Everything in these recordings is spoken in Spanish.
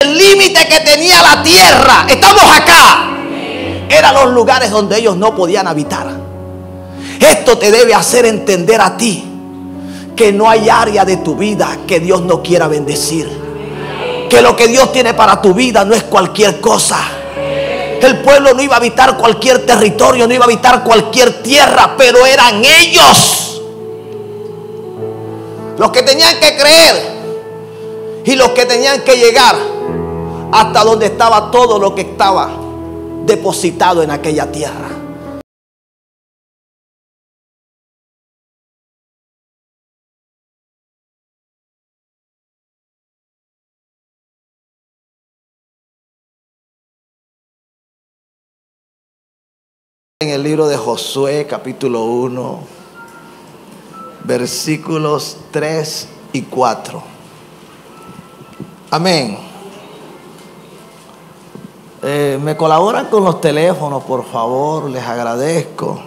el límite que tenía la tierra, estamos acá, eran los lugares donde ellos no podían habitar. Esto te debe hacer entender a ti que no hay área de tu vida que Dios no quiera bendecir. Que lo que Dios tiene para tu vida no es cualquier cosa. El pueblo no iba a habitar cualquier territorio, no iba a habitar cualquier tierra, pero eran ellos los que tenían que creer y los que tenían que llegar hasta donde estaba todo lo que estaba depositado en aquella tierra. En el libro de Josué, capítulo 1, versículos 3 y 4. Amén. Me colaboran con los teléfonos, por favor, les agradezco.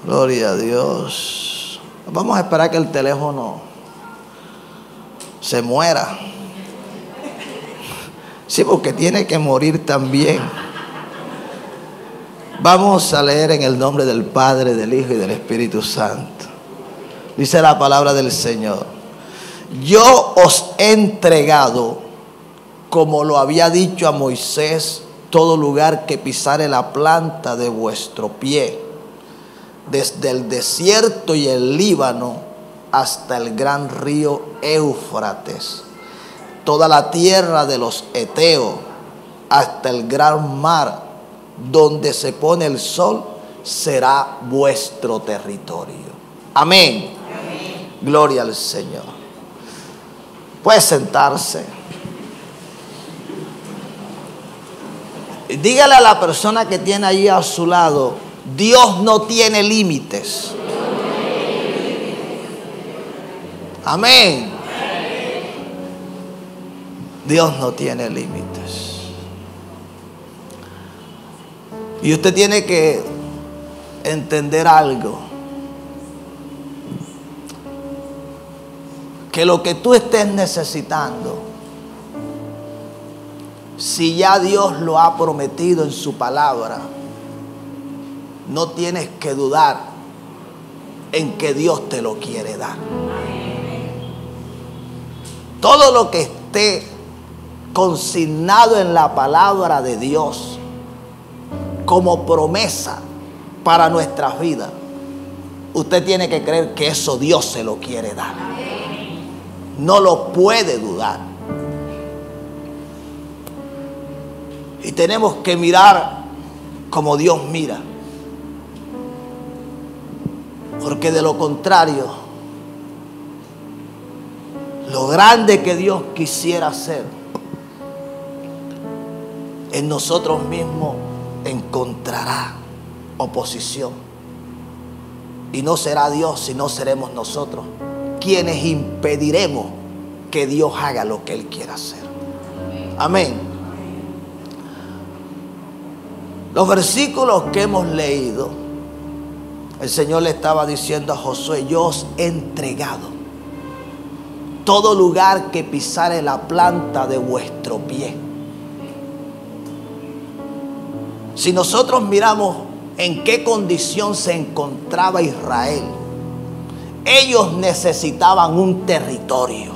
Gloria a Dios. Vamos a esperar que el teléfono se muera. Sí, porque tiene que morir también. Vamos a leer en el nombre del Padre, del Hijo y del Espíritu Santo. Dice la palabra del Señor: yo os he entregado, como lo había dicho a Moisés, todo lugar que pisare la planta de vuestro pie, desde el desierto y el Líbano hasta el gran río Éufrates, toda la tierra de los Heteos, hasta el gran mar donde se pone el sol, será vuestro territorio. Amén. Amén. Gloria al Señor. Puede sentarse. Dígale a la persona que tiene allí a su lado: Dios no tiene límites. Amén. Dios no tiene límites. Y usted tiene que entender algo: que lo que tú estés necesitando, si ya Dios lo ha prometido en su palabra, no tienes que dudar en que Dios te lo quiere dar. Todo lo que esté consignado en la palabra de Dios como promesa para nuestras vidas, usted tiene que creer que eso Dios se lo quiere dar. No lo puede dudar. Y tenemos que mirar como Dios mira, porque de lo contrario, lo grande que Dios quisiera hacer, en nosotros mismos encontrará oposición. Y no será Dios, sino seremos nosotros quienes impediremos que Dios haga lo que Él quiera hacer. Amén. Los versículos que hemos leído, el Señor le estaba diciendo a Josué: yo os he entregado todo lugar que pisare la planta de vuestro pie. Si nosotros miramos en qué condición se encontraba Israel, ellos necesitaban un territorio.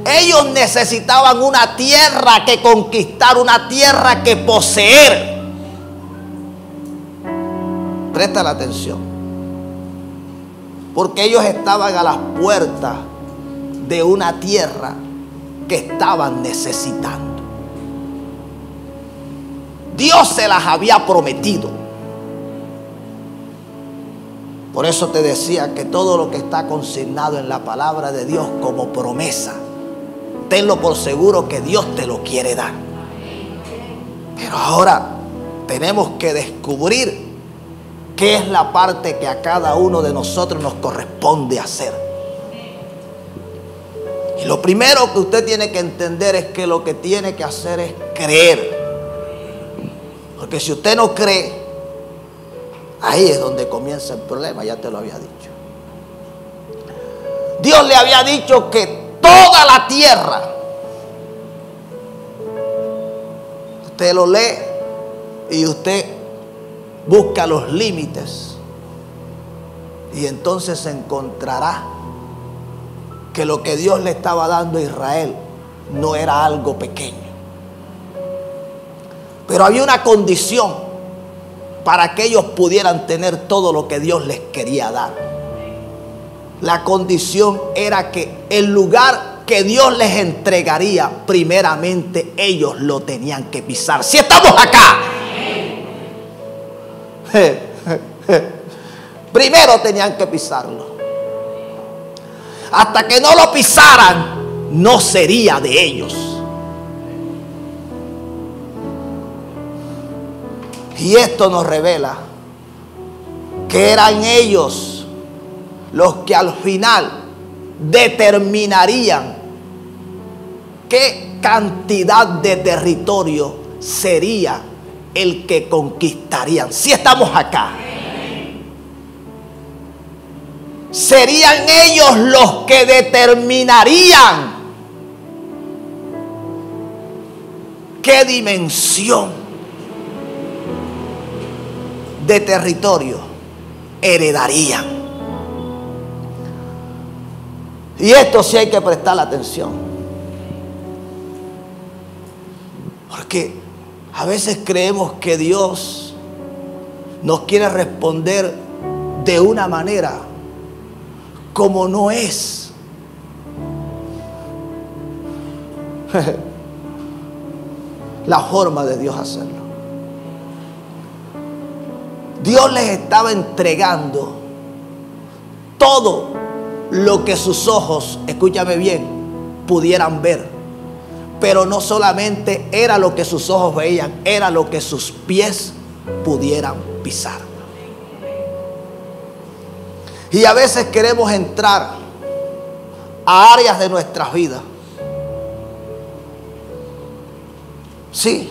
Ellos necesitaban una tierra que conquistar, una tierra que poseer. Presta la atención, porque ellos estaban a las puertas de una tierra que estaban necesitando. Dios se las había prometido. Por eso te decía que todo lo que está consignado en la palabra de Dios como promesa, tenlo por seguro que Dios te lo quiere dar. Pero ahora tenemos que descubrir qué es la parte que a cada uno de nosotros nos corresponde hacer. Y lo primero que usted tiene que entender es que lo que tiene que hacer es creer. Porque si usted no cree, ahí es donde comienza el problema. Ya te lo había dicho. Dios le había dicho que toda la tierra. Usted lo lee y usted busca los límites y entonces se encontrará que lo que Dios le estaba dando a Israel no era algo pequeño. Pero había una condición para que ellos pudieran tener todo lo que Dios les quería dar. La condición era que el lugar que Dios les entregaría, primeramente ellos lo tenían que pisar. Si estamos acá, primero tenían que pisarlo. Hasta que no lo pisaran, no sería de ellos. Y esto nos revela que eran ellos los que al final determinarían qué cantidad de territorio sería el que conquistarían. Si estamos acá, serían ellos los que determinarían qué dimensión de territorio heredarían. Y esto sí hay que prestar atención, porque a veces creemos que Dios nos quiere responder de una manera como no es. La forma de Dios hacerlo. Dios les estaba entregando todo lo que sus ojos, escúchame bien, pudieran ver. Pero no solamente era lo que sus ojos veían, era lo que sus pies pudieran pisar. Y a veces queremos entrar a áreas de nuestras vidas. Sí,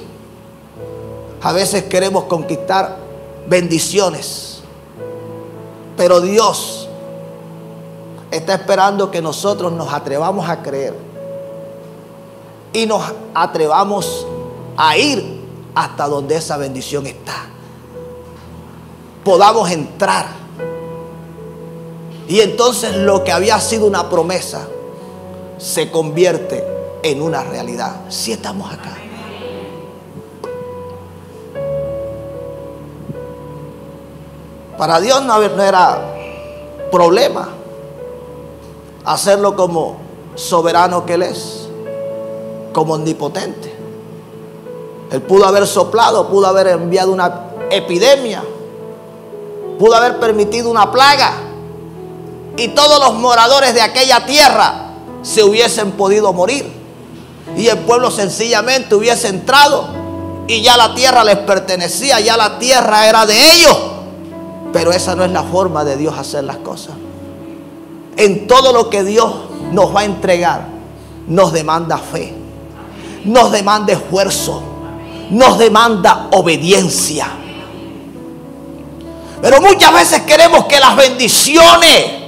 a veces queremos conquistar bendiciones, pero Dios está esperando que nosotros nos atrevamos a creer y nos atrevamos a ir hasta donde esa bendición está. Podamos entrar. Y entonces lo que había sido una promesa se convierte en una realidad. Si estamos acá. Para Dios no era problema hacerlo como soberano que Él es, como omnipotente. Él pudo haber soplado, pudo haber enviado una epidemia, pudo haber permitido una plaga, y todos los moradores de aquella tierra se hubiesen podido morir, y el pueblo sencillamente hubiese entrado y ya la tierra les pertenecía, ya la tierra era de ellos. Pero esa no es la forma de Dios hacer las cosas. En todo lo que Dios nos va a entregar, nos demanda fe, nos demanda esfuerzo, nos demanda obediencia. Pero muchas veces queremos que las bendiciones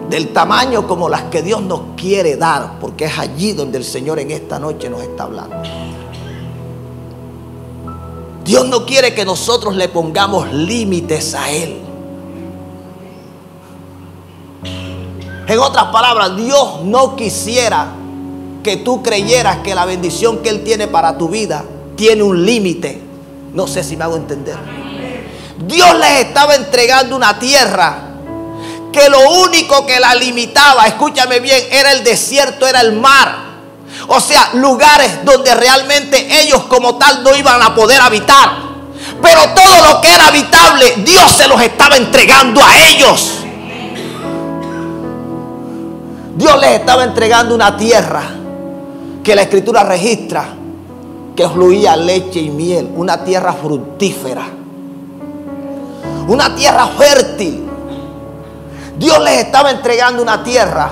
del tamaño como las que Dios nos quiere dar, porque es allí donde el Señor en esta noche nos está hablando. Dios no quiere que nosotros le pongamos límites a Él. En otras palabras, Dios no quisiera que tú creyeras que la bendición que Él tiene para tu vida tiene un límite. No sé si me hago entender. Dios les estaba entregando una tierra que lo único que la limitaba, escúchame bien, era el desierto, era el mar. O sea, lugares donde realmente ellos como tal no iban a poder habitar. Pero todo lo que era habitable, Dios se los estaba entregando a ellos. Dios les estaba entregando una tierra que la Escritura registra que fluía leche y miel, una tierra fructífera, una tierra fértil. Dios les estaba entregando una tierra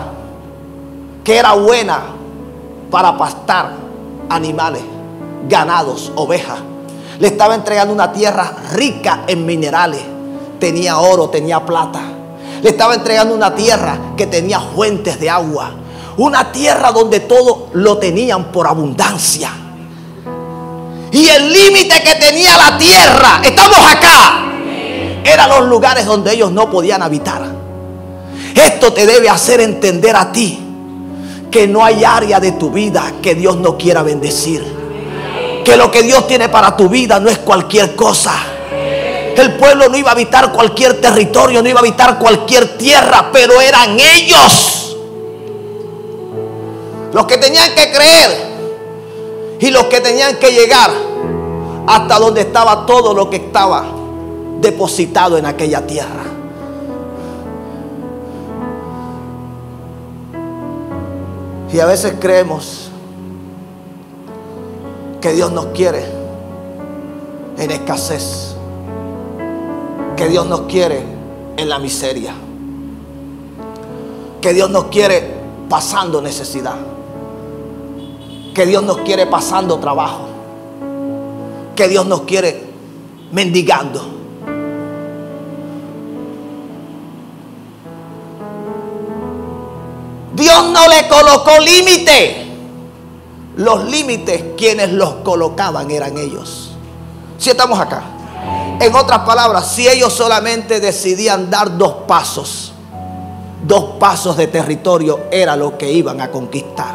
que era buena para pastar animales, ganados, ovejas. Le estaba entregando una tierra rica en minerales, tenía oro, tenía plata. Le estaba entregando una tierra que tenía fuentes de agua. Una tierra donde todo lo tenían por abundancia. Y el límite que tenía la tierra, estamos acá, eran los lugares donde ellos no podían habitar. Esto te debe hacer entender a ti que no hay área de tu vida que Dios no quiera bendecir. Que lo que Dios tiene para tu vida no es cualquier cosa. El pueblo no iba a habitar cualquier territorio, no iba a habitar cualquier tierra, pero eran ellos los que tenían que creer y los que tenían que llegar hasta donde estaba todo lo que estaba depositado en aquella tierra. Y a veces creemos que Dios nos quiere en escasez, que Dios nos quiere en la miseria, que Dios nos quiere pasando necesidad, que Dios nos quiere pasando trabajo, que Dios nos quiere mendigando. Dios no le colocó límite. Los límites, quienes los colocaban eran ellos. Si estamos acá. En otras palabras, si ellos solamente decidían dar 2 pasos, 2 pasos de territorio era lo que iban a conquistar.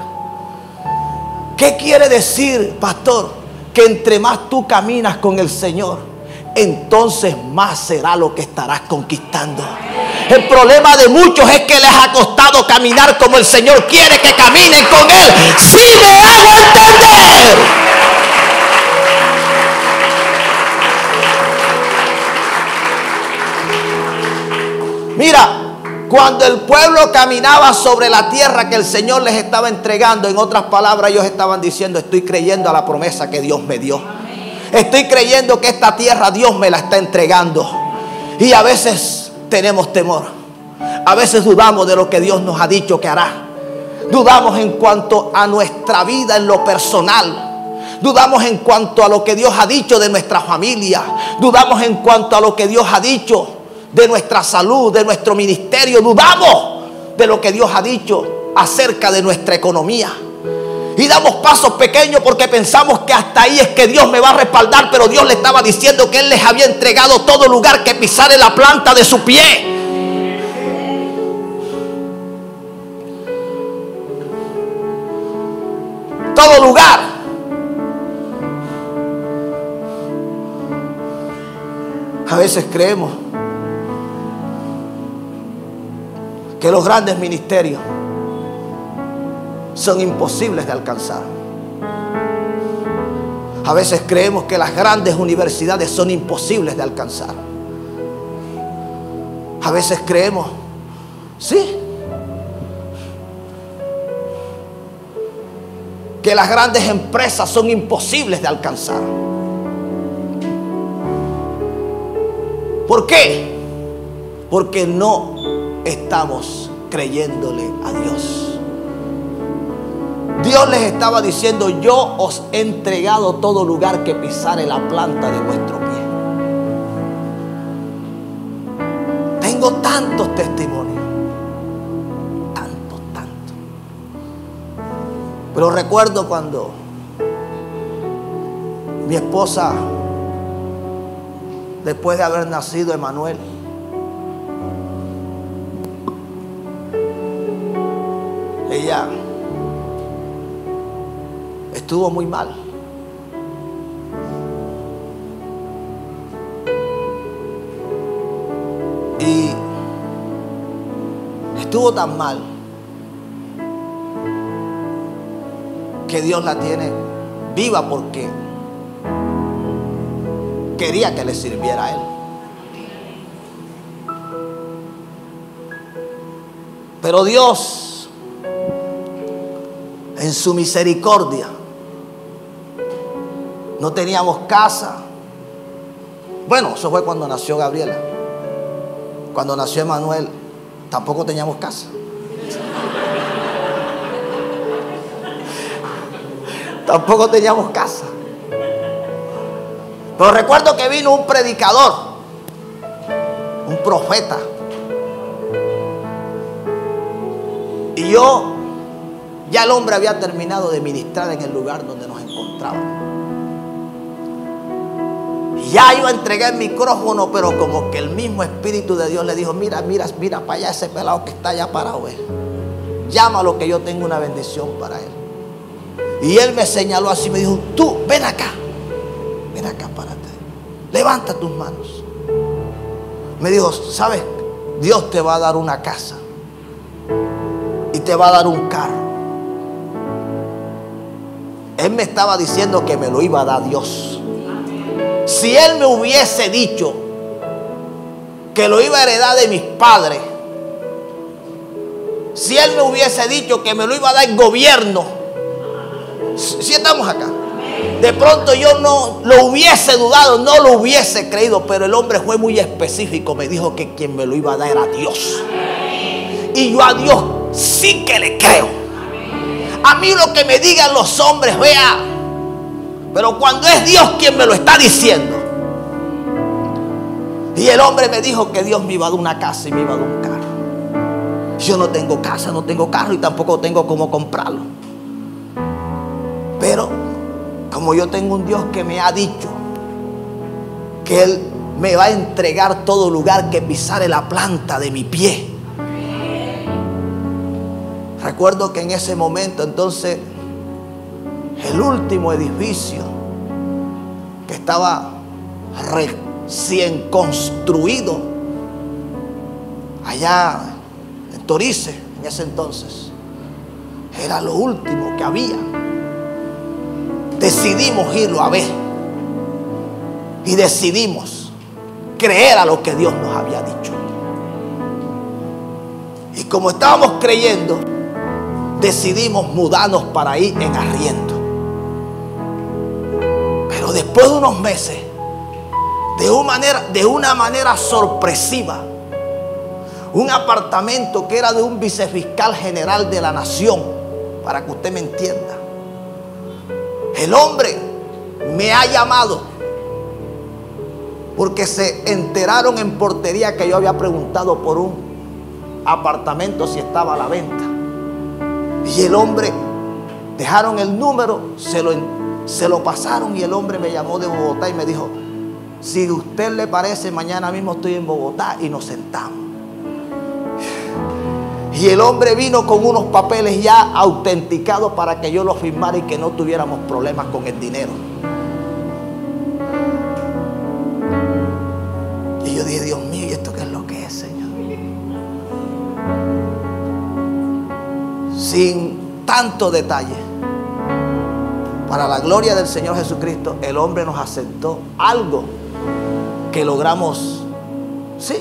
¿Qué quiere decir, pastor? Que entre más tú caminas con el Señor, entonces más será lo que estarás conquistando. El problema de muchos es que les ha costado caminar como el Señor quiere que caminen con Él. ¡Sí me hago entender! Mira, cuando el pueblo caminaba sobre la tierra que el Señor les estaba entregando, en otras palabras, ellos estaban diciendo: estoy creyendo a la promesa que Dios me dio. Estoy creyendo que esta tierra Dios me la está entregando. Y a veces tenemos temor. A veces dudamos de lo que Dios nos ha dicho que hará. Dudamos en cuanto a nuestra vida en lo personal. Dudamos en cuanto a lo que Dios ha dicho de nuestra familia. Dudamos en cuanto a lo que Dios ha dicho de nuestra salud, de nuestro ministerio. Dudamos de lo que Dios ha dicho acerca de nuestra economía. Y damos pasos pequeños porque pensamos que hasta ahí es que Dios me va a respaldar. Pero Dios le estaba diciendo que Él les había entregado todo lugar que pisare la planta de su pie. Todo lugar. A veces creemos que los grandes ministerios son imposibles de alcanzar. A veces creemos que las grandes universidades son imposibles de alcanzar. A veces creemos, sí, que las grandes empresas son imposibles de alcanzar. ¿Por qué? Porque no estamos creyéndole a Dios. Dios les estaba diciendo: yo os he entregado todo lugar que pisare la planta de vuestro pie. Tengo tantos testimonios, tantos. Pero recuerdo cuando mi esposa, después de haber nacido Emanuel, ella estuvo muy mal. Y estuvo tan mal que Dios la tiene viva porque quería que le sirviera a Él. Pero Dios, en su misericordia, no teníamos casa. Bueno, eso fue cuando nació Gabriela. Cuando nació Emanuel, tampoco teníamos casa. Tampoco teníamos casa. Pero recuerdo que vino un predicador un profeta. Y ya el hombre había terminado de ministrar en el lugar donde nos encontrábamos. Ya iba a entregar el micrófono, pero como que el mismo Espíritu de Dios le dijo: mira para allá ese pelado que está allá parado. Llámalo, que yo tengo una bendición para él. Y él me señaló así, me dijo: tú, ven acá, párate, levanta tus manos. Me dijo: ¿sabes? Dios te va a dar una casa y te va a dar un carro. Él me estaba diciendo que me lo iba a dar Dios. Si él me hubiese dicho que lo iba a heredar de mis padres, si él me hubiese dicho que me lo iba a dar el gobierno, si estamos acá, de pronto yo no lo hubiese dudado, no lo hubiese creído. Pero el hombre fue muy específico, me dijo que quien me lo iba a dar era Dios. Y yo a Dios sí que le creo. A mí lo que me digan los hombres, vea, pero cuando es Dios quien me lo está diciendo. Y el hombre me dijo que Dios me iba a dar una casa y me iba a dar un carro. Yo no tengo casa, no tengo carro y tampoco tengo cómo comprarlo. Pero como yo tengo un Dios que me ha dicho que Él me va a entregar todo lugar que pisare la planta de mi pie. Recuerdo que en ese momento entonces el último edificio que estaba recién construido allá en Torice, en ese entonces, era lo último que había. Decidimos irlo a ver y decidimos creer a lo que Dios nos había dicho. Y como estábamos creyendo, decidimos mudarnos para ir en arriendo. Pero después de unos meses, de una manera sorpresiva, un apartamento que era de un vicefiscal general de la nación, para que usted me entienda, el hombre me ha llamado porque se enteraron en portería que yo había preguntado por un apartamento si estaba a la venta. Y el hombre, dejaron el número, se lo pasaron, y el hombre me llamó de Bogotá y me dijo: si a usted le parece, mañana mismo estoy en Bogotá y nos sentamos. Y el hombre vino con unos papeles ya autenticados para que yo los firmara y que no tuviéramos problemas con el dinero. Y yo dije: Dios mío, ¿y esto qué es lo que es, Señor? Sin tanto detalle, para la gloria del Señor Jesucristo, el hombre nos aceptó algo que logramos, sí,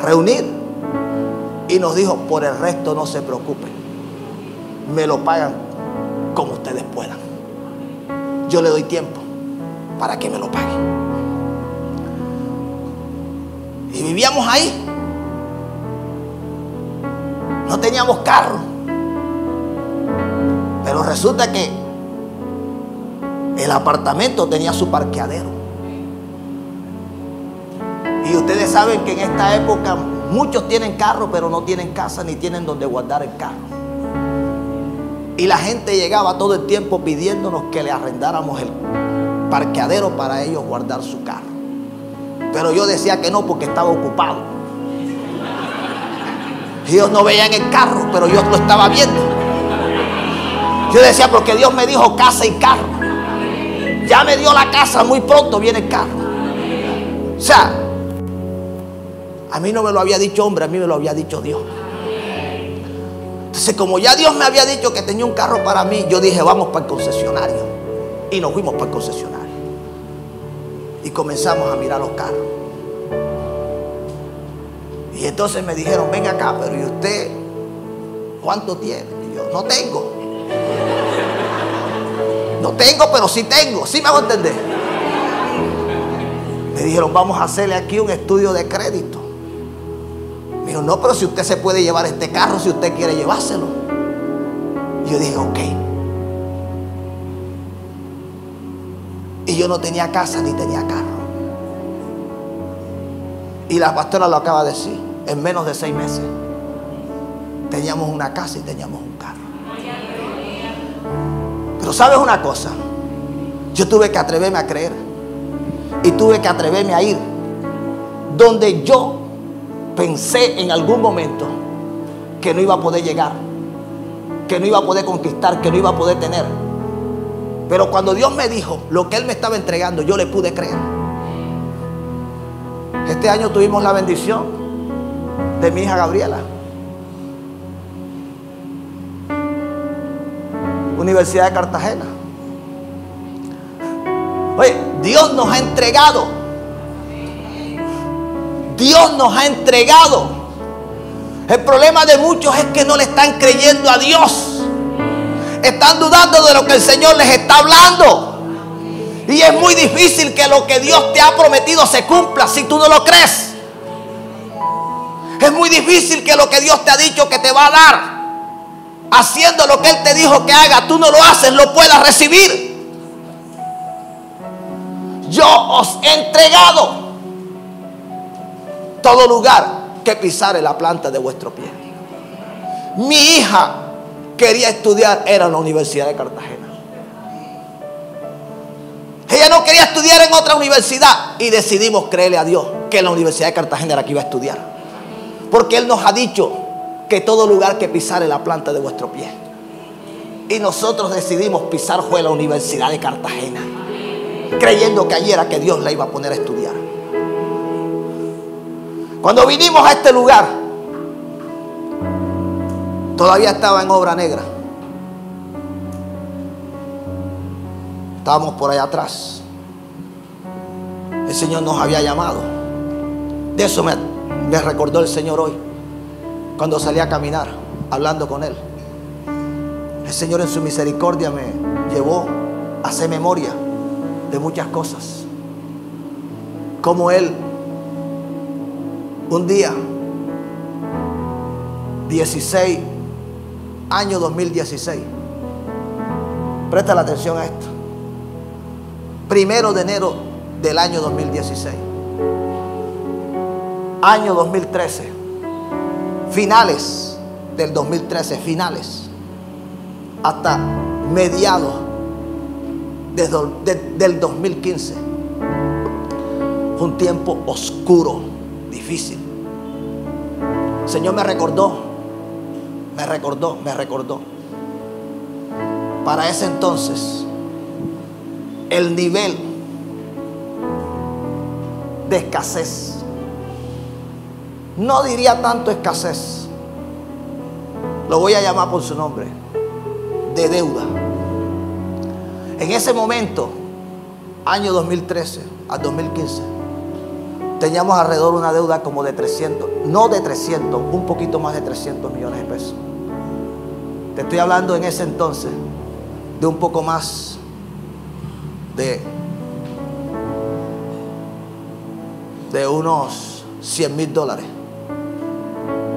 reunir. Y nos dijo: por el resto no se preocupen, me lo pagan como ustedes puedan. Yo le doy tiempo para que me lo paguen. Y vivíamos ahí. No teníamos carro, pero resulta que el apartamento tenía su parqueadero. Y ustedes saben que en esta época muchos tienen carro, pero no tienen casa ni tienen donde guardar el carro. Y la gente llegaba todo el tiempo pidiéndonos que le arrendáramos el parqueadero para ellos guardar su carro. Pero yo decía que no, porque estaba ocupado. Ellos no veían el carro, pero yo lo estaba viendo. Yo decía: porque Dios me dijo casa y carro. Ya me dio la casa, muy pronto viene el carro. O sea, a mí no me lo había dicho hombre, a mí me lo había dicho Dios. Entonces, como ya Dios me había dicho que tenía un carro para mí, yo dije: vamos para el concesionario. Y nos fuimos para el concesionario. Y comenzamos a mirar los carros. Y entonces me dijeron: venga acá, pero ¿y usted cuánto tiene? Y yo: no tengo. No tengo, pero sí tengo. ¿Sí me hago entender? Me dijeron: vamos a hacerle aquí un estudio de crédito. Me dijo: no, pero si usted se puede llevar este carro, si usted quiere llevárselo. Y yo dije: ok. Y yo no tenía casa ni tenía carro. Y la pastora lo acaba de decir, en menos de 6 meses teníamos una casa y teníamos un carro. Pero ¿sabes una cosa? Yo tuve que atreverme a creer y tuve que atreverme a ir donde yo pensé en algún momento que no iba a poder llegar, que no iba a poder conquistar, que no iba a poder tener. Pero cuando Dios me dijo lo que Él me estaba entregando, yo le pude creer. Este año tuvimos la bendición de mi hija Gabriela. Universidad de Cartagena. Oye, Dios nos ha entregado. Dios nos ha entregado. El problema de muchos es que no le están creyendo a Dios. Están dudando de lo que el Señor les está hablando. Y es muy difícil que lo que Dios te ha prometido se cumpla si tú no lo crees. Es muy difícil que lo que Dios te ha dicho que te va a dar, haciendo lo que Él te dijo que haga, tú no lo haces, lo puedas recibir. Yo os he entregado todo lugar que pisare la planta de vuestro pie. Mi hija quería estudiar, era en la Universidad de Cartagena. Ella no quería estudiar en otra universidad y decidimos creerle a Dios que en la Universidad de Cartagena era que iba a estudiar. Porque Él nos ha dicho que todo lugar que pisare la planta de vuestro pie. Y nosotros decidimos pisar fue la Universidad de Cartagena, creyendo que allí era que Dios la iba a poner a estudiar. Cuando vinimos a este lugar, todavía estaba en obra negra. Estábamos por allá atrás. El Señor nos había llamado. De eso me recordó el Señor hoy, cuando salí a caminar, hablando con Él. El Señor en su misericordia me llevó a hacer memoria de muchas cosas. Como Él, un día, 16, año 2016. Presta la atención a esto. 1 de enero del año 2016. Año 2013. Finales del 2013, finales. Hasta mediados del 2015. Fue un tiempo oscuro, difícil. El Señor me recordó. Para ese entonces, el nivel de escasez, no diría tanto escasez, lo voy a llamar por su nombre, de deuda. En ese momento, año 2013 al 2015, teníamos alrededor de una deuda como de 300, no de 300, un poquito más de 300 millones de pesos. Te estoy hablando en ese entonces de un poco más de unos $100,000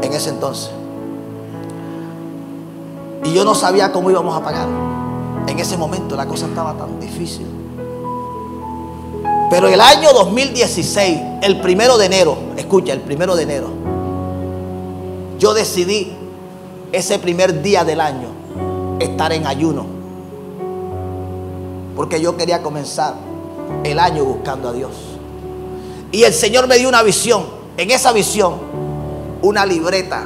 en ese entonces. Y yo no sabía cómo íbamos a pagar. En ese momento la cosa estaba tan difícil. Pero el año 2016, el 1 de enero, escucha, el 1 de enero, yo decidí ese primer día del año estar en ayuno. Porque yo quería comenzar el año buscando a Dios. Y el Señor me dio una visión. En esa visión, una libreta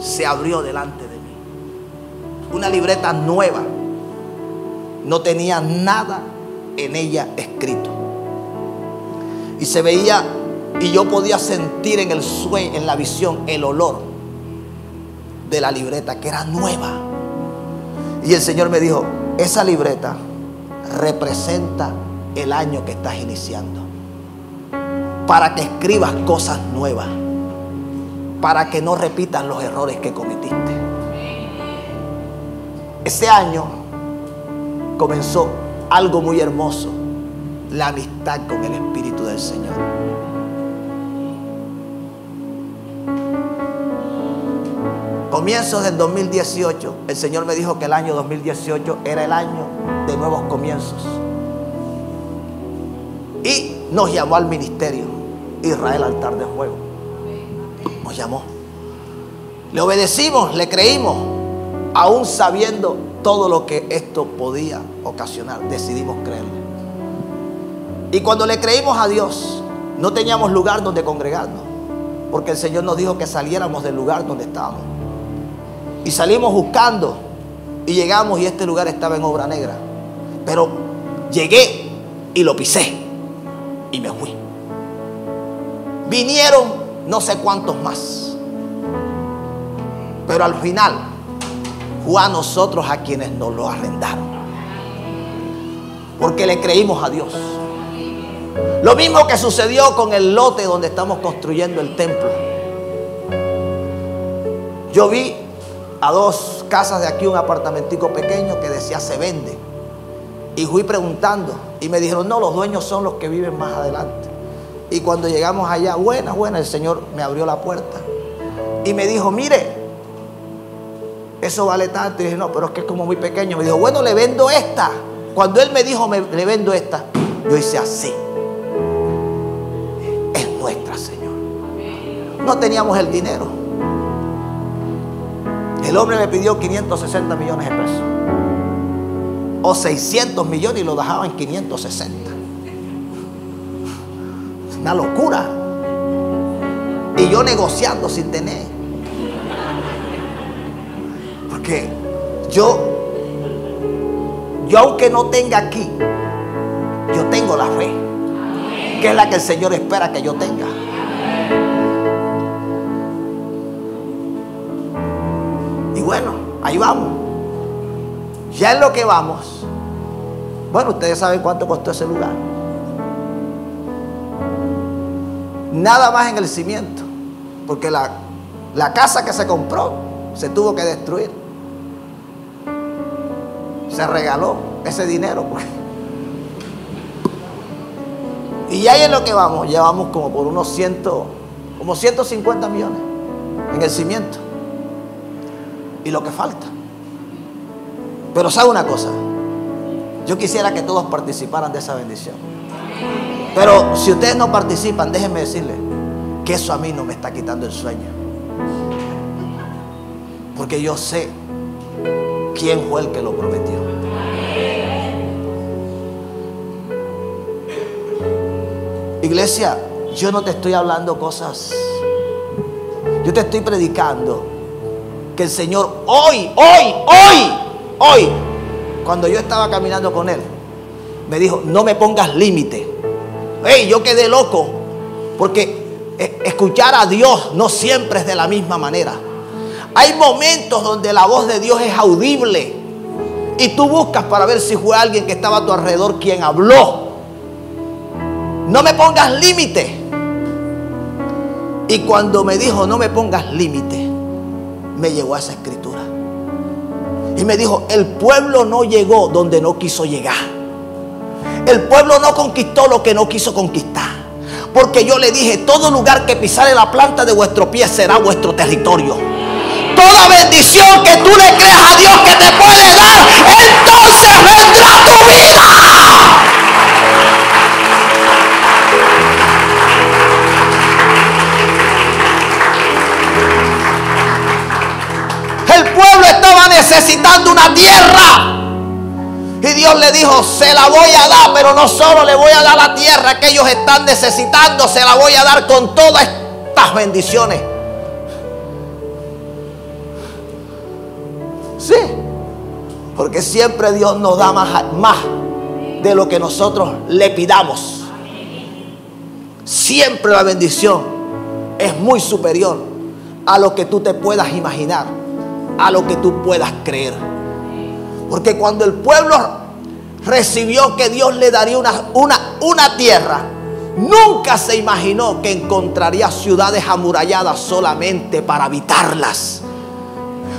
se abrió delante de mí. Una libreta nueva. No tenía nada en ella escrito. Y se veía, y yo podía sentir en el sueño, en la visión, el olor de la libreta, que era nueva. Y el Señor me dijo, esa libreta representa el año que estás iniciando, para que escribas cosas nuevas, para que no repitas los errores que cometiste. Ese año comenzó algo muy hermoso, la amistad con el Espíritu del Señor. Comienzos del 2018, el Señor me dijo que el año 2018 era el año de nuevos comienzos. Y nos llamó al ministerio. Israel altar de fuego. Nos llamó. Le obedecimos, le creímos, aún sabiendo todo lo que esto podía ocasionar. Decidimos creerle. Y cuando le creímos a Dios, no teníamos lugar donde congregarnos, porque el Señor nos dijo que saliéramos del lugar donde estábamos. Y salimos buscando y llegamos, y este lugar estaba en obra negra. Pero llegué y lo pisé y me fui. Vinieron no sé cuántos más, pero al final fue a nosotros a quienes nos lo arrendaron, porque le creímos a Dios. Lo mismo que sucedió con el lote donde estamos construyendo el templo. Yo vi a 2 casas de aquí un apartamentico pequeño que decía se vende, y fui preguntando y me dijeron no, los dueños son los que viven más adelante. Y cuando llegamos allá, buena, el Señor me abrió la puerta y me dijo, mire, eso vale tanto. Y dije, no, pero es que es como muy pequeño. Me dijo, bueno, le vendo esta. Cuando él me dijo, le vendo esta, yo hice así. Es nuestra, Señor. No teníamos el dinero. El hombre me pidió 560 millones de pesos. O 600 millones y lo dejaba en 560. Es una locura. Y yo negociando sin tener. Porque yo aunque no tenga aquí, yo tengo la fe, que es la que el Señor espera que yo tenga. Y bueno, ahí vamos. Ya en lo que vamos, bueno, ustedes saben cuánto costó ese lugar. Nada más en el cimiento, porque la casa que se compró se tuvo que destruir. Se regaló ese dinero, pues. Y ya en lo que vamos, llevamos como por unos 150 millones en el cimiento. Y lo que falta. Pero ¿sabe una cosa? Yo quisiera que todos participaran de esa bendición. Pero si ustedes no participan, déjenme decirles que eso a mí no me está quitando el sueño. Porque yo sé quién fue el que lo prometió. Iglesia, yo no te estoy hablando cosas. Yo te estoy predicando que el Señor hoy, cuando yo estaba caminando con Él, me dijo, no me pongas límite. Hey, yo quedé loco, porque escuchar a Dios no siempre es de la misma manera. Hay momentos donde la voz de Dios es audible y tú buscas para ver si fue alguien que estaba a tu alrededor quien habló. No me pongas límite. Y cuando me dijo no me pongas límite, me llegó a esa escritura y me dijo, el pueblo no llegó donde no quiso llegar. El pueblo no conquistó lo que no quiso conquistar, porque yo le dije, todo lugar que pisare la planta de vuestro pie será vuestro territorio. Toda bendición que tú le creas a Dios que te puede dar, entonces vendrá a tu vida. El pueblo estaba necesitando una tierra. Y Dios le dijo, se la voy a dar, pero no solo le voy a dar la tierra que ellos están necesitando, se la voy a dar con todas estas bendiciones. Sí, porque siempre Dios nos da más de lo que nosotros le pidamos. Siempre la bendición es muy superior a lo que tú te puedas imaginar, a lo que tú puedas creer. Porque cuando el pueblo recibió que Dios le daría una tierra, nunca se imaginó que encontraría ciudades amuralladas solamente para habitarlas.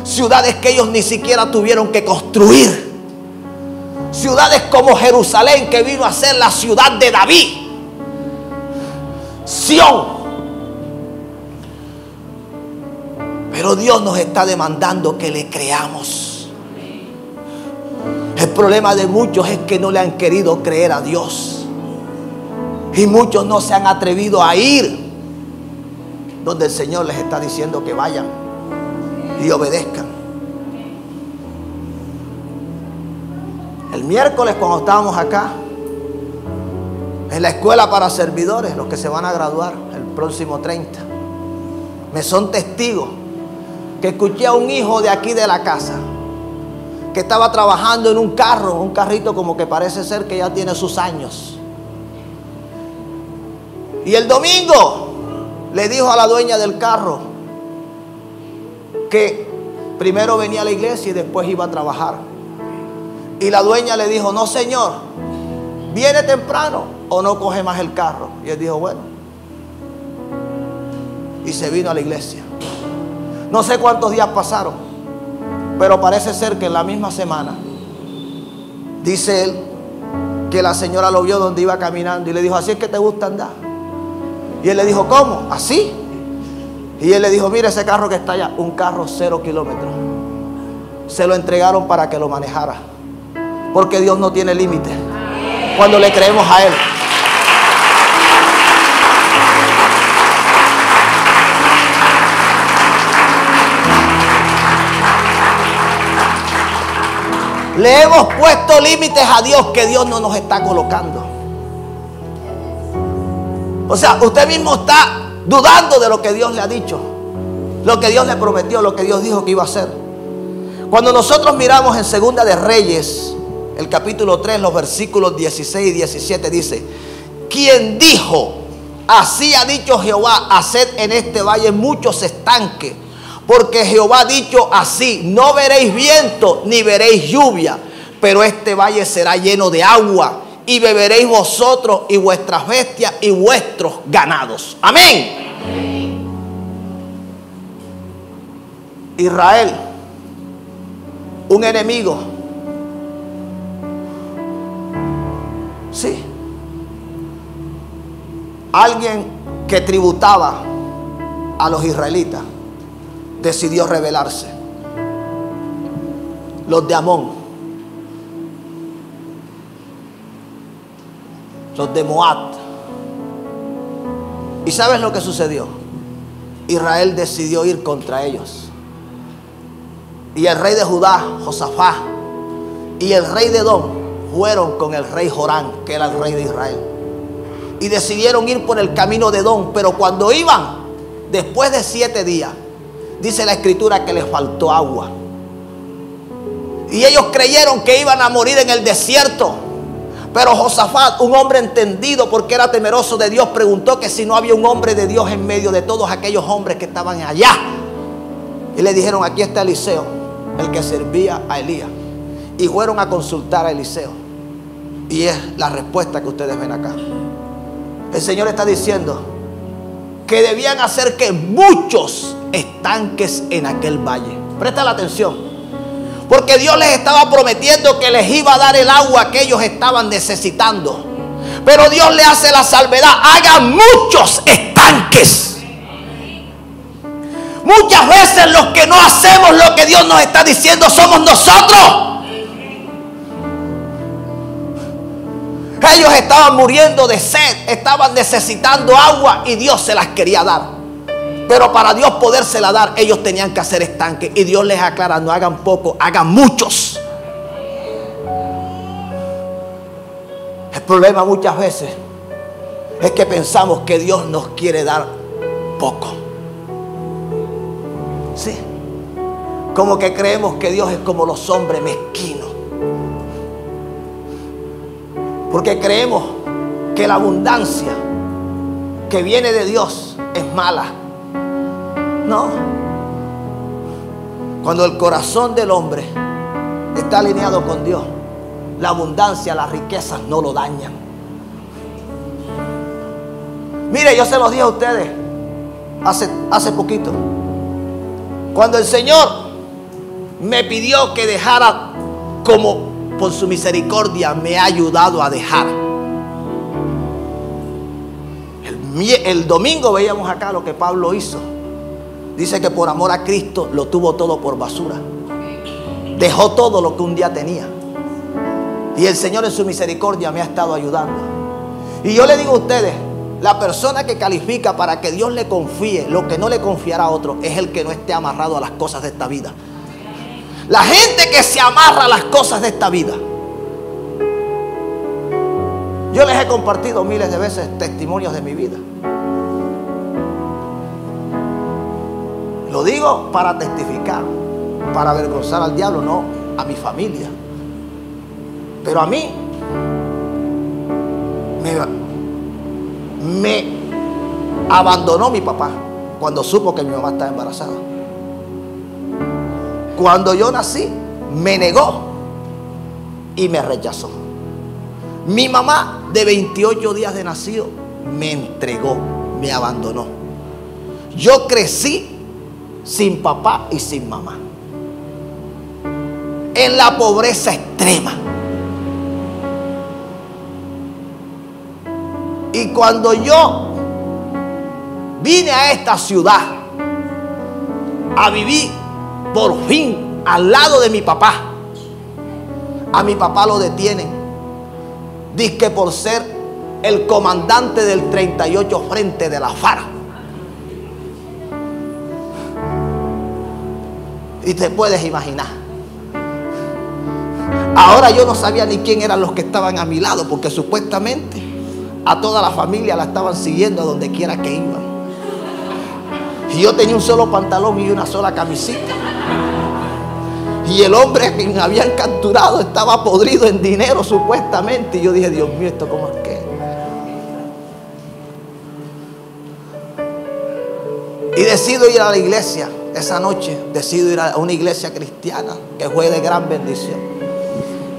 Ciudades que ellos ni siquiera tuvieron que construir. Ciudades como Jerusalén, que vino a ser la ciudad de David. Sión. Pero Dios nos está demandando que le creamos. El problema de muchos es que no le han querido creer a Dios. Y muchos no se han atrevido a ir donde el Señor les está diciendo que vayan y obedezcan. El miércoles, cuando estábamos acá en la escuela para servidores, los que se van a graduar el próximo 30, me son testigos que escuché a un hijo de aquí de la casa que estaba trabajando en un carro, un carrito como que parece ser que ya tiene sus años. Y el domingo le dijo a la dueña del carro que primero venía a la iglesia y después iba a trabajar. Y la dueña le dijo: no señor, viene temprano o no coge más el carro. Y él dijo: bueno. Y se vino a la iglesia. No sé cuántos días pasaron, pero parece ser que en la misma semana, dice él, que la señora lo vio donde iba caminando y le dijo: así es que te gusta andar. Y él le dijo: ¿cómo? ¿Así? Y él le dijo: mira ese carro que está allá, un carro 0 kilómetros. Se lo entregaron para que lo manejara, porque Dios no tiene límite cuando le creemos a Él. Le hemos puesto límites a Dios que Dios no nos está colocando. O sea, usted mismo está dudando de lo que Dios le ha dicho, lo que Dios le prometió, lo que Dios dijo que iba a hacer. Cuando nosotros miramos en Segunda de Reyes, el capítulo 3, los versículos 16 y 17, dice: quien dijo: así ha dicho Jehová, haced en este valle muchos estanques, porque Jehová ha dicho así: no veréis viento ni veréis lluvia, pero este valle será lleno de agua, y beberéis vosotros y vuestras bestias y vuestros ganados. Amén. Israel, un enemigo. Sí. Alguien que tributaba a los israelitas decidió rebelarse. Los de Amón, los de Moab. ¿Y sabes lo que sucedió? Israel decidió ir contra ellos. Y el rey de Judá, Josafat, y el rey de Edom fueron con el rey Jorán, que era el rey de Israel. Y decidieron ir por el camino de Edom. Pero cuando iban, después de 7 días, dice la escritura que les faltó agua. Y ellos creyeron que iban a morir en el desierto. Pero Josafat, un hombre entendido porque era temeroso de Dios, preguntó que si no había un hombre de Dios en medio de todos aquellos hombres que estaban allá. Y le dijeron: aquí está Eliseo, el que servía a Elías. Y fueron a consultar a Eliseo. Y es la respuesta que ustedes ven acá. El Señor está diciendo que debían hacer que muchos estanques en aquel valle. Presta la atención. Porque Dios les estaba prometiendo que les iba a dar el agua que ellos estaban necesitando. Pero Dios le hace la salvedad: hagan muchos estanques. Muchas veces los que no hacemos lo que Dios nos está diciendo somos nosotros. Ellos estaban muriendo de sed, estaban necesitando agua y Dios se las quería dar. Pero para Dios podérsela dar, ellos tenían que hacer estanques. Y Dios les aclara: no hagan poco, hagan muchos. El problema muchas veces es que pensamos que Dios nos quiere dar poco. Sí. Como que creemos que Dios es como los hombres mezquinos. Porque creemos que la abundancia que viene de Dios es mala. No. Cuando el corazón del hombre está alineado con Dios, la abundancia, las riquezas no lo dañan. Mire, yo se los dije a ustedes hace poquito. Cuando el Señor me pidió que dejara, como por su misericordia me ha ayudado a dejar. El domingo veíamos acá lo que Pablo hizo. Dice que por amor a Cristo lo tuvo todo por basura. Dejó todo lo que un día tenía. Y el Señor en su misericordia me ha estado ayudando. Y yo le digo a ustedes, la persona que califica para que Dios le confíe lo que no le confiará a otro es el que no esté amarrado a las cosas de esta vida. La gente que se amarra a las cosas de esta vida. Yo les he compartido miles de veces testimonios de mi vida. Lo digo para testificar, para avergonzar al diablo, no a mi familia. Pero a mí me abandonó mi papá cuando supo que mi mamá estaba embarazada. Cuando yo nací, me negó y me rechazó. Mi mamá, de 28 días de nacido, me entregó, me abandonó. Yo crecí sin papá y sin mamá, en la pobreza extrema. Y cuando yo vine a esta ciudad a vivir por fin al lado de mi papá, a mi papá lo detienen, dizque por ser el comandante del 38 Frente de la FARC. Y te puedes imaginar. Ahora yo no sabía ni quién eran los que estaban a mi lado, porque supuestamente a toda la familia la estaban siguiendo a donde quiera que iban. Y yo tenía un solo pantalón y una sola camisita. Y el hombre que me habían capturado estaba podrido en dinero supuestamente. Y yo dije, Dios mío, ¿esto cómo es que? Y decido ir a la iglesia. Esa noche decido ir a una iglesia cristiana que fue de gran bendición.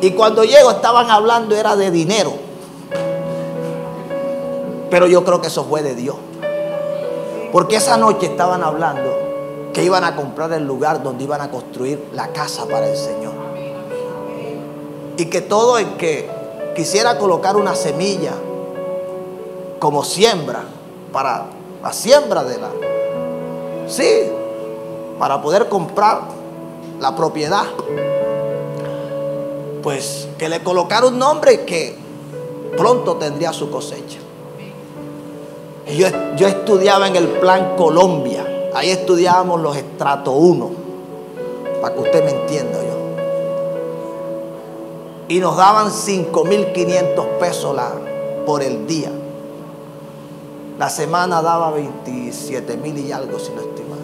Y cuando llego estaban hablando era de dinero. Pero yo creo que eso fue de Dios. Porque esa noche estaban hablando que iban a comprar el lugar donde iban a construir la casa para el Señor. Y que todo el que quisiera colocar una semilla como siembra, para la siembra de la... Sí, para poder comprar la propiedad, pues que le colocara un nombre que pronto tendría su cosecha. Y yo estudiaba en el Plan Colombia. Ahí estudiábamos los estrato 1, para que usted me entienda yo. Y nos daban 5.500 pesos por el día. La semana daba 27.000 y algo, si no estoy mal.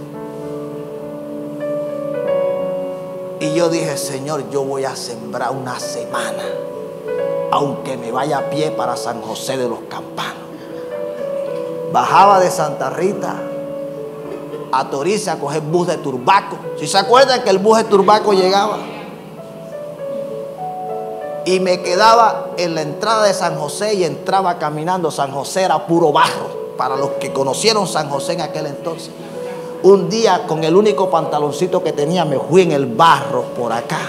Y yo dije, Señor, yo voy a sembrar una semana, aunque me vaya a pie para San José de los Campanos. Bajaba de Santa Rita a Torice a coger bus de Turbaco. Si se acuerdan que el bus de Turbaco llegaba y me quedaba en la entrada de San José y entraba caminando. San José era puro barro. Para los que conocieron San José en aquel entonces, un día con el único pantaloncito que tenía me fui en el barro por acá.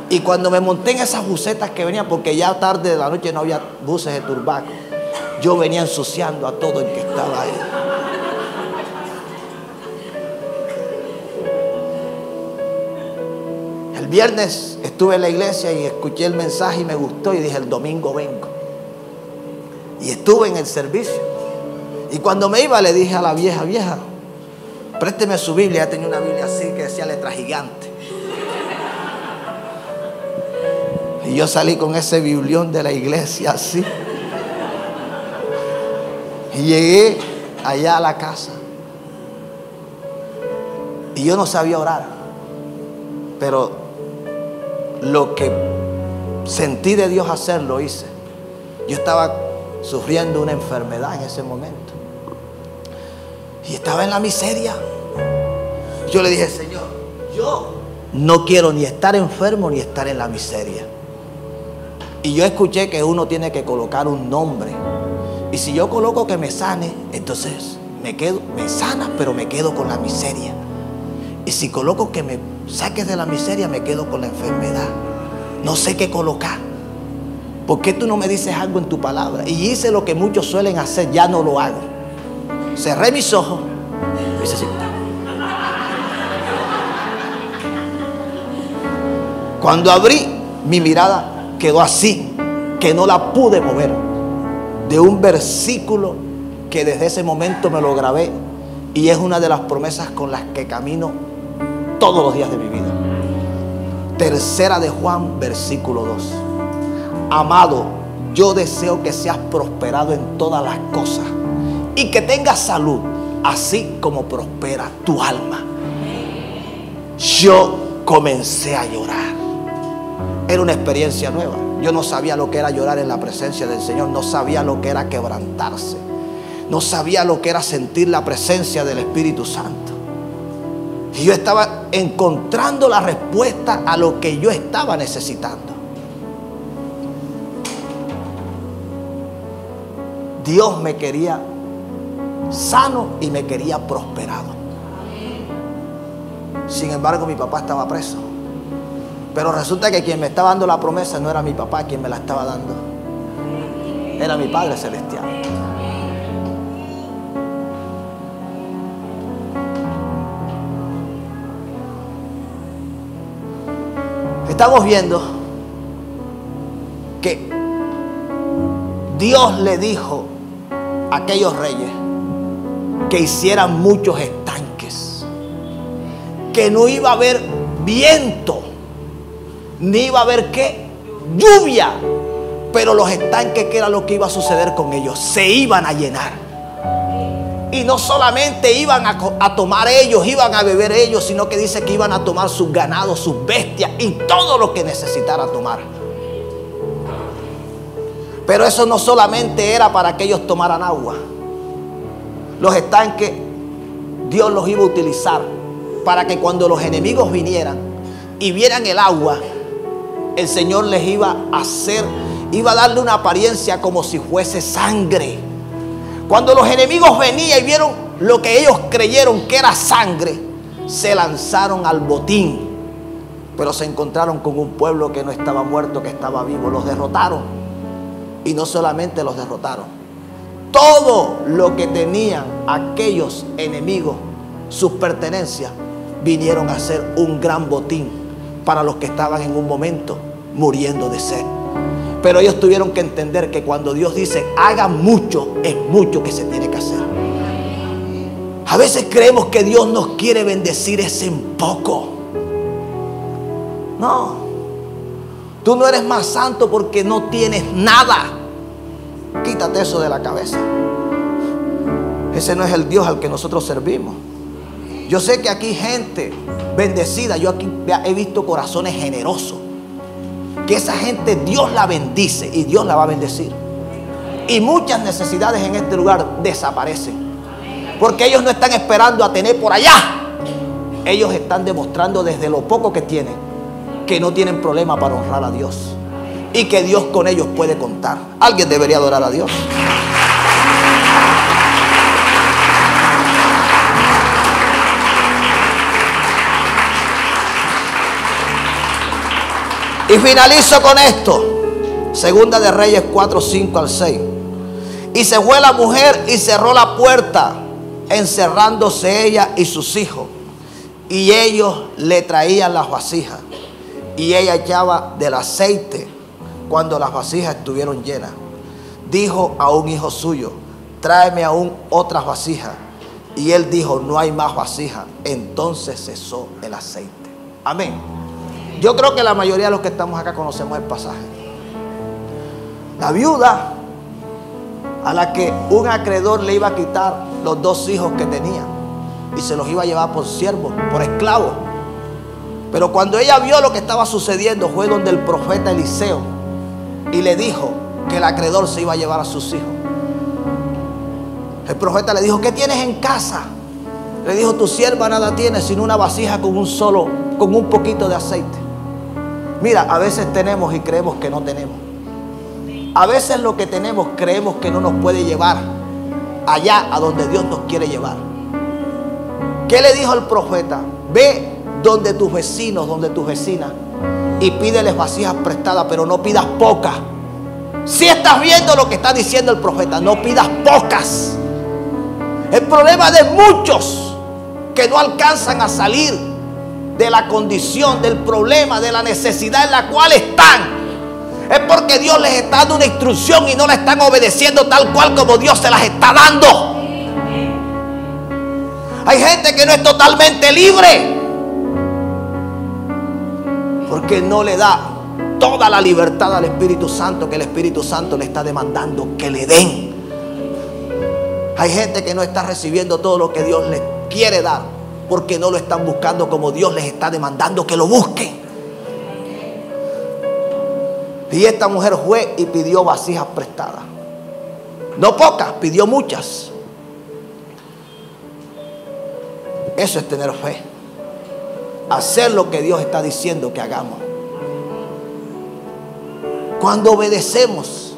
Y cuando me monté en esas busetas que venían, porque ya tarde de la noche no había buses de Turbaco, yo venía ensuciando a todo el que estaba ahí. El viernes estuve en la iglesia y escuché el mensaje y me gustó y dije, el domingo vengo. Y estuve en el servicio. Y cuando me iba le dije a la vieja, présteme su Biblia. Ya tenía una Biblia así que decía letra gigante. Y yo salí con ese biblión de la iglesia así. Y llegué allá a la casa. Y yo no sabía orar. Pero lo que sentí de Dios hacer, lo hice. Yo estaba sufriendo una enfermedad en ese momento. Y estaba en la miseria. Yo le dije, Señor, yo no quiero ni estar enfermo ni estar en la miseria. Y yo escuché que uno tiene que colocar un nombre. Y si yo coloco que me sane, entonces me sana, pero me quedo con la miseria. Y si coloco que me saques de la miseria, me quedo con la enfermedad. No sé qué colocar. ¿Por qué tú no me dices algo en tu palabra? Y hice lo que muchos suelen hacer, ya no lo hago. Cerré mis ojos. Hice así. Cuando abrí, mi mirada quedó así, que no la pude mover. de un versículo que desde ese momento me lo grabé y es una de las promesas con las que camino todos los días de mi vida. Tercera de Juan, versículo 2. Amado, yo deseo que seas prosperado en todas las cosas y que tengas salud, así como prospera tu alma. Yo comencé a llorar. Era una experiencia nueva. Yo no sabía lo que era llorar en la presencia del Señor. No sabía lo que era quebrantarse. No sabía lo que era sentir la presencia del Espíritu Santo. Y yo estaba encontrando la respuesta a lo que yo estaba necesitando. Dios me quería sano y me quería prosperado. Sin embargo, mi papá estaba preso. Pero resulta que quien me estaba dando la promesa no era mi papá quien me la estaba dando. Era mi Padre Celestial. Estamos viendo que Dios le dijo a aquellos reyes que hicieran muchos estanques, que no iba a haber viento, ni iba a haber ¿qué? Lluvia, pero los estanques, ¿qué era lo que iba a suceder con ellos? Se iban a llenar. Y no solamente iban a tomar ellos, iban a beber ellos, sino que dice que iban a tomar sus ganados, sus bestias y todo lo que necesitara tomar. Pero eso no solamente era para que ellos tomaran agua. Los estanques Dios los iba a utilizar para que cuando los enemigos vinieran y vieran el agua, el Señor les iba a hacer, iba a darle una apariencia como si fuese sangre. Cuando los enemigos venían y vieron lo que ellos creyeron que era sangre, se lanzaron al botín. Pero se encontraron con un pueblo que no estaba muerto, que estaba vivo. Los derrotaron. Y no solamente los derrotaron. Todo lo que tenían aquellos enemigos, sus pertenencias, vinieron a ser un gran botín para los que estaban en un momento muriendo de sed. Pero ellos tuvieron que entender que cuando Dios dice hagan mucho, es mucho que se tiene que hacer. A veces creemos que Dios nos quiere bendecir es en poco. No, tú no eres más santo porque no tienes nada. Quítate eso de la cabeza. Ese no es el Dios al que nosotros servimos. Yo sé que aquí hay gente bendecida. Yo aquí he visto corazones generosos. Que esa gente Dios la bendice y Dios la va a bendecir. Y muchas necesidades en este lugar desaparecen. Porque ellos no están esperando a tener por allá. Ellos están demostrando desde lo poco que tienen que no tienen problema para honrar a Dios. Y que Dios con ellos puede contar. Alguien debería adorar a Dios. Y finalizo con esto. Segunda de Reyes 4, 5 al 6. Y se fue la mujer y cerró la puerta, encerrándose ella y sus hijos. Y ellos le traían las vasijas. Y ella echaba del aceite cuando las vasijas estuvieron llenas. Dijo a un hijo suyo: tráeme aún otras vasijas. Y él dijo: no hay más vasijas. Entonces cesó el aceite. Amén. Yo creo que la mayoría de los que estamos acá conocemos el pasaje. La viuda a la que un acreedor le iba a quitar los 2 hijos que tenía y se los iba a llevar por siervos, por esclavos. Pero cuando ella vio lo que estaba sucediendo, fue donde el profeta Eliseo y le dijo que el acreedor se iba a llevar a sus hijos. El profeta le dijo: ¿qué tienes en casa? Le dijo: tu sierva nada tiene sino una vasija con un poquito de aceite. Mira, a veces tenemos y creemos que no tenemos. A veces lo que tenemos creemos que no nos puede llevar allá a donde Dios nos quiere llevar. ¿Qué le dijo el profeta? Ve donde tus vecinos, donde tus vecinas, y pídeles vasijas prestadas, pero no pidas pocas. Si estás viendo lo que está diciendo el profeta, no pidas pocas. El problema de muchos que no alcanzan a salir de la condición, del problema, de la necesidad en la cual están, es porque Dios les está dando una instrucción y no la están obedeciendo tal cual como Dios se las está dando. Hay gente que no es totalmente libre porque no le da toda la libertad al Espíritu Santo que el Espíritu Santo le está demandando que le den. Hay gente que no está recibiendo todo lo que Dios les quiere dar porque no lo están buscando como Dios les está demandando que lo busquen. Y esta mujer fue y pidió vasijas prestadas. No pocas, pidió muchas. Eso es tener fe. Hacer lo que Dios está diciendo que hagamos. Cuando obedecemos,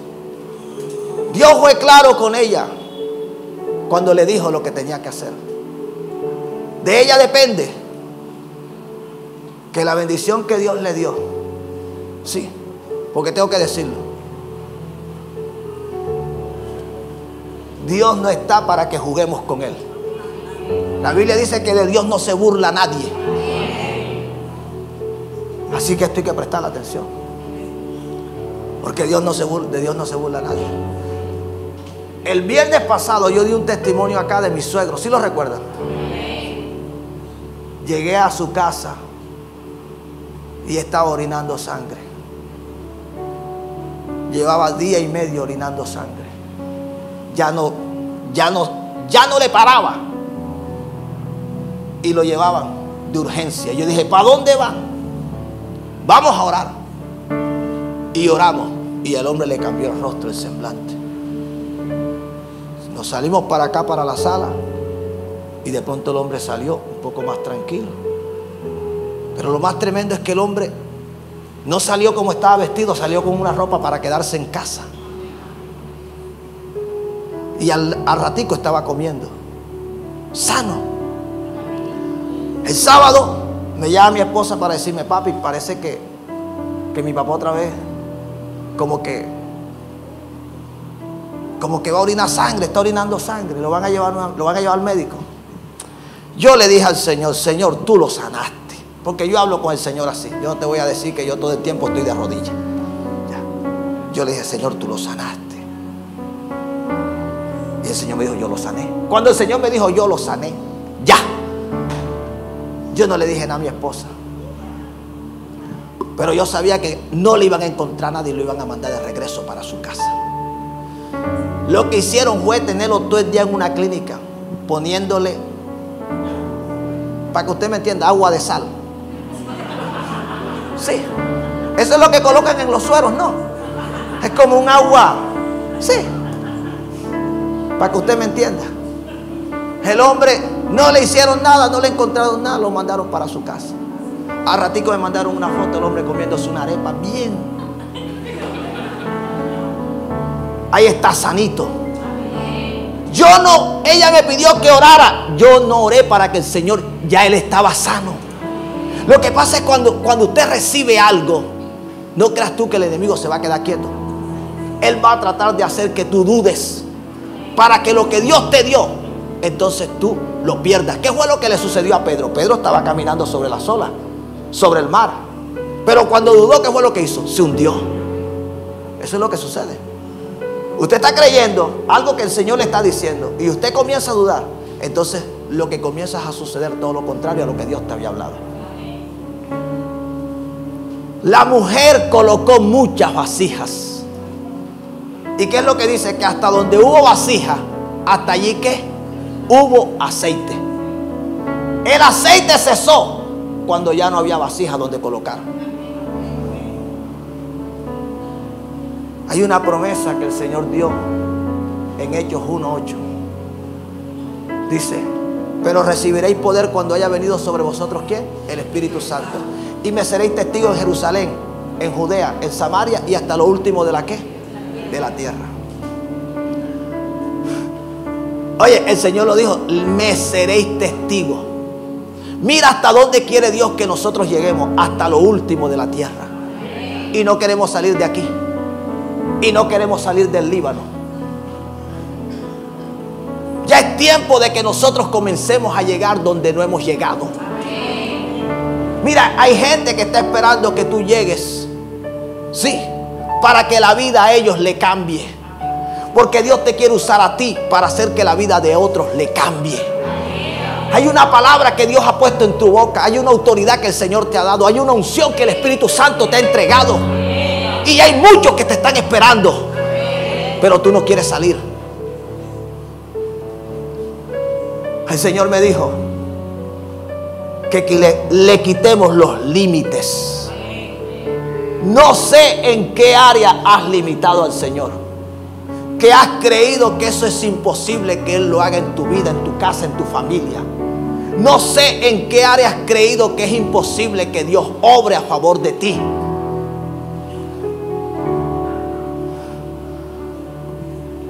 Dios fue claro con ella cuando le dijo lo que tenía que hacer. De ella depende que la bendición que Dios le dio, sí, porque tengo que decirlo, Dios no está para que juguemos con Él. La Biblia dice que de Dios no se burla nadie. Así que esto hay que prestar atención, porque de Dios no se burla nadie. El viernes pasado yo di un testimonio acá de mi suegro, ¿sí lo recuerdan? Llegué a su casa y estaba orinando sangre. Llevaba día y medio orinando sangre. Ya no le paraba. Y lo llevaban de urgencia. Yo dije, ¿para dónde van? Vamos a orar. Y oramos. Y el hombre le cambió el rostro, el semblante. Nos salimos para acá, para la sala. Y de pronto el hombre salió un poco más tranquilo. Pero lo más tremendo es que el hombre no salió como estaba vestido, salió con una ropa para quedarse en casa. Y al ratico estaba comiendo. Sano. El sábado me llama mi esposa para decirme, papi, parece que mi papá otra vez como que va a orinar sangre, está orinando sangre, lo van a llevar al médico. Yo le dije al Señor, Señor, tú lo sanaste. Porque yo hablo con el Señor así. Yo no te voy a decir que yo todo el tiempo estoy de rodillas. Ya. Yo le dije, Señor, tú lo sanaste. Y el Señor me dijo, yo lo sané. Cuando el Señor me dijo, yo lo sané, ya. Yo no le dije nada a mi esposa. Pero yo sabía que no le iban a encontrar nada y lo iban a mandar de regreso para su casa. Lo que hicieron fue tenerlo todo el día en una clínica, poniéndole, para que usted me entienda, agua de sal. Sí, eso es lo que colocan en los sueros, ¿no? Es como un agua, sí, para que usted me entienda. El hombre no le hicieron nada, no le encontraron nada, lo mandaron para su casa. Al ratico me mandaron una foto del hombre comiéndose una arepa bien. Ahí está sanito. Ella me pidió que orara. Yo no oré para que el Señor, ya él estaba sano. Lo que pasa es cuando usted recibe algo, no creas tú que el enemigo se va a quedar quieto. Él va a tratar de hacer que tú dudes, para que lo que Dios te dio, entonces tú lo pierdas. ¿Qué fue lo que le sucedió a Pedro? Pedro estaba caminando sobre las olas, sobre el mar. Pero cuando dudó, ¿qué fue lo que hizo? Se hundió. Eso es lo que sucede. Usted está creyendo algo que el Señor le está diciendo y usted comienza a dudar. Entonces lo que comienza a suceder todo lo contrario a lo que Dios te había hablado. La mujer colocó muchas vasijas. ¿Y qué es lo que dice? Que hasta donde hubo vasija, hasta allí ¿qué? Hubo aceite. El aceite cesó cuando ya no había vasija donde colocar. Hay una promesa que el Señor dio en Hechos 1:8. Dice, pero recibiréis poder cuando haya venido sobre vosotros ¿quién? El Espíritu Santo. Y me seréis testigos en Jerusalén, en Judea, en Samaria y hasta lo último de la ¿qué? De la tierra. Oye, el Señor lo dijo, me seréis testigos. Mira hasta dónde quiere Dios que nosotros lleguemos, hasta lo último de la tierra. Y no queremos salir de aquí. Y no queremos salir del Líbano. Ya es tiempo de que nosotros comencemos a llegar donde no hemos llegado. Mira, hay gente que está esperando que tú llegues. Sí, para que la vida a ellos le cambie. Porque Dios te quiere usar a ti para hacer que la vida de otros le cambie. Hay una palabra que Dios ha puesto en tu boca. Hay una autoridad que el Señor te ha dado. Hay una unción que el Espíritu Santo te ha entregado. Y hay muchos que te están esperando. Pero tú no quieres salir. El Señor me dijo que le quitemos los límites. No sé en qué área has limitado al Señor, que has creído que eso es imposible que Él lo haga en tu vida, en tu casa, en tu familia. No sé en qué área has creído que es imposible que Dios obre a favor de ti.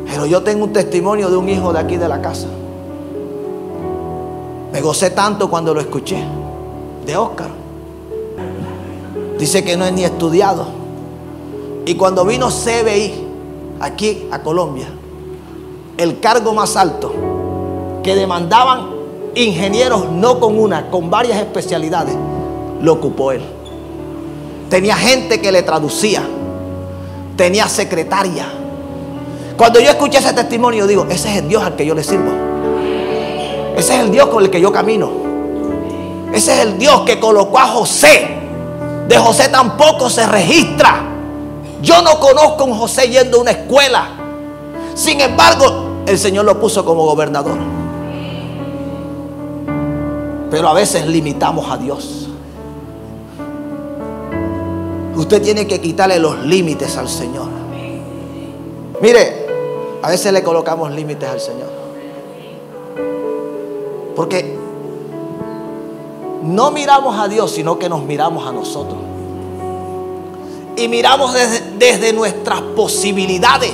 Pero yo tengo un testimonio de un hijo de aquí de la casa. Me gocé tanto cuando lo escuché, de Oscar. Dice que no es ni estudiado. Y cuando vino CBI aquí a Colombia, el cargo más alto que demandaban ingenieros, no con una, con varias especialidades, lo ocupó él. Tenía gente que le traducía, tenía secretaria. Cuando yo escuché ese testimonio, digo, ese es el Dios al que yo le sirvo. Ese es el Dios con el que yo camino. Ese es el Dios que colocó a José. De José tampoco se registra. Yo no conozco a un José yendo a una escuela. Sin embargo, el Señor lo puso como gobernador. Pero a veces limitamos a Dios. Usted tiene que quitarle los límites al Señor. Mire, a veces le colocamos límites al Señor. Porque no miramos a Dios, sino que nos miramos a nosotros. Y miramos desde nuestras posibilidades.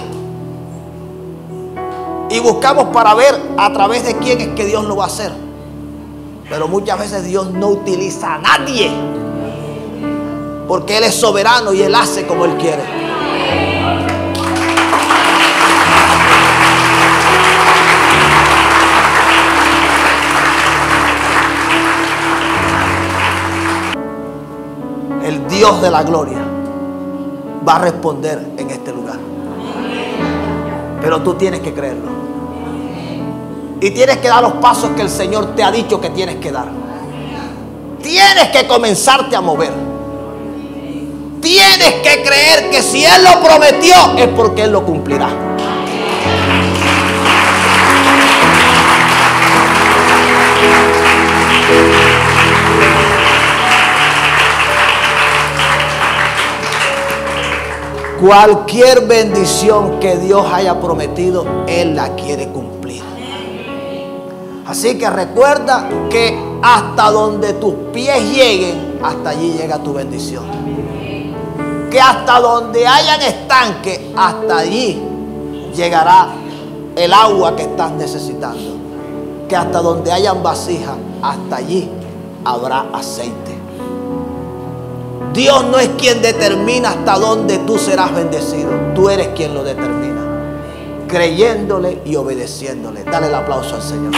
Y buscamos para ver a través de quién es que Dios lo va a hacer. Pero muchas veces Dios no utiliza a nadie. Porque Él es soberano y Él hace como Él quiere. El Dios de la gloria va a responder en este lugar. Pero tú tienes que creerlo. Y tienes que dar los pasos que el Señor te ha dicho que tienes que dar. Tienes que comenzarte a mover. Tienes que creer que si Él lo prometió es porque Él lo cumplirá. Cualquier bendición que Dios haya prometido, Él la quiere cumplir. Así que recuerda que hasta donde tus pies lleguen, hasta allí llega tu bendición. Que hasta donde hayan estanque, hasta allí llegará el agua que estás necesitando. Que hasta donde hayan vasijas, hasta allí habrá aceite. Dios no es quien determina hasta dónde tú serás bendecido. Tú eres quien lo determina. Creyéndole y obedeciéndole. Dale el aplauso al Señor.